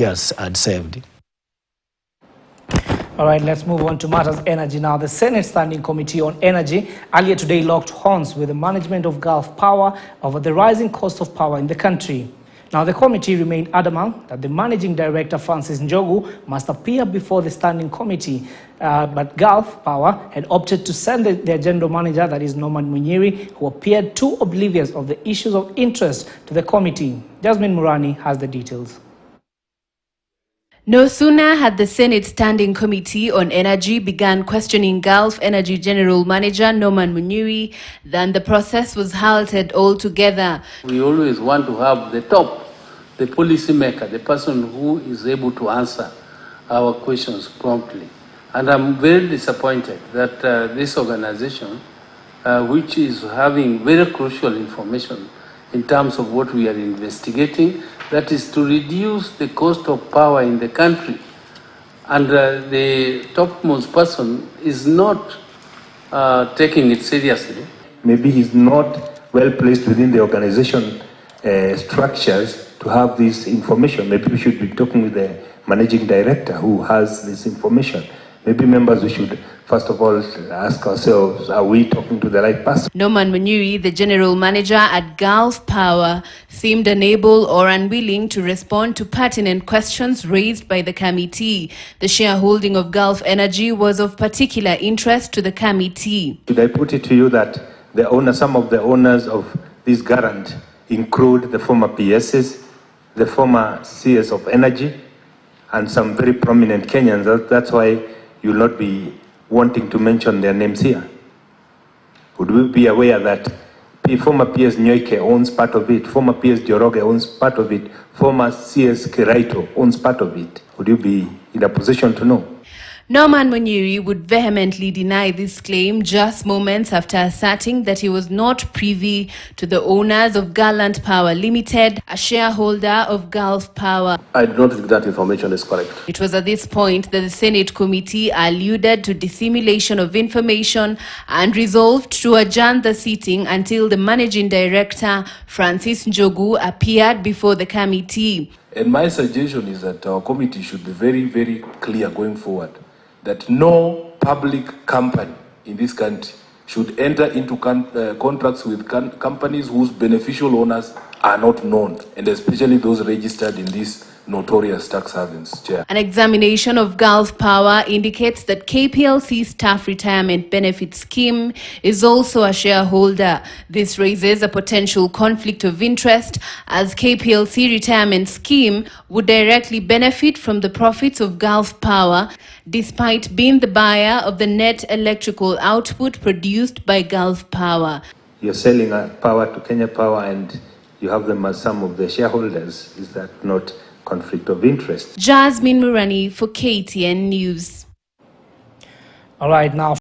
years had saved. All right, let's move on to matters energy now. The Senate Standing Committee on Energy earlier today locked horns with the management of Gulf Power over the rising cost of power in the country. Now, the committee remained adamant that the managing director, Francis Njogu, must appear before the standing committee. But Gulf Power had opted to send their general manager, that is Norman Munyiri, who appeared too oblivious of the issues of interest to the committee. Jasmine Murani has the details. No sooner had the Senate Standing Committee on Energy begun questioning Gulf Energy General Manager Norman Munyiri than the process was halted altogether. We always want to have the top, the policy maker, the person who is able to answer our questions promptly. And I'm very disappointed that this organization, which is having very crucial information in terms of what we are investigating, that is to reduce the cost of power in the country. And the topmost person is not taking it seriously. Maybe he's not well placed within the organization structures to have this information. Maybe we should be talking with the managing director who has this information. Maybe members, we should first of all ask ourselves, are we talking to the right person? Norman Munyiri, the general manager at Gulf Power, seemed unable or unwilling to respond to pertinent questions raised by the committee. The shareholding of Gulf Energy was of particular interest to the committee. Should I put it to you that some of the owners of this Garant include the former PSs, the former CS of Energy, and some very prominent Kenyans? That's why you'll not be wanting to mention their names here. Would we be aware that former PS Nyoike owns part of it, former PS Dioroge owns part of it, former CS Kiraito owns part of it? Would you be in a position to know? Norman Munyiri would vehemently deny this claim just moments after asserting that he was not privy to the owners of Gallant Power Limited, a shareholder of Gulf Power. I do not think that information is correct. It was at this point that the Senate committee alluded to dissimulation of information and resolved to adjourn the sitting until the managing director, Francis Njogu, appeared before the committee. And my suggestion is that our committee should be very, very clear going forward that no public company in this country should enter into contracts with companies whose beneficial owners are not known, and especially those registered in these notorious tax havens, Chair. An examination of Gulf Power indicates that KPLC Staff Retirement Benefit Scheme is also a shareholder. This raises a potential conflict of interest, as KPLC Retirement Scheme would directly benefit from the profits of Gulf Power, despite being the buyer of the net electrical output produced by Gulf Power. You're selling power to Kenya Power and you have them as some of the shareholders. Is that not conflict of interest? Jasmine Murani for KTN News. All right, now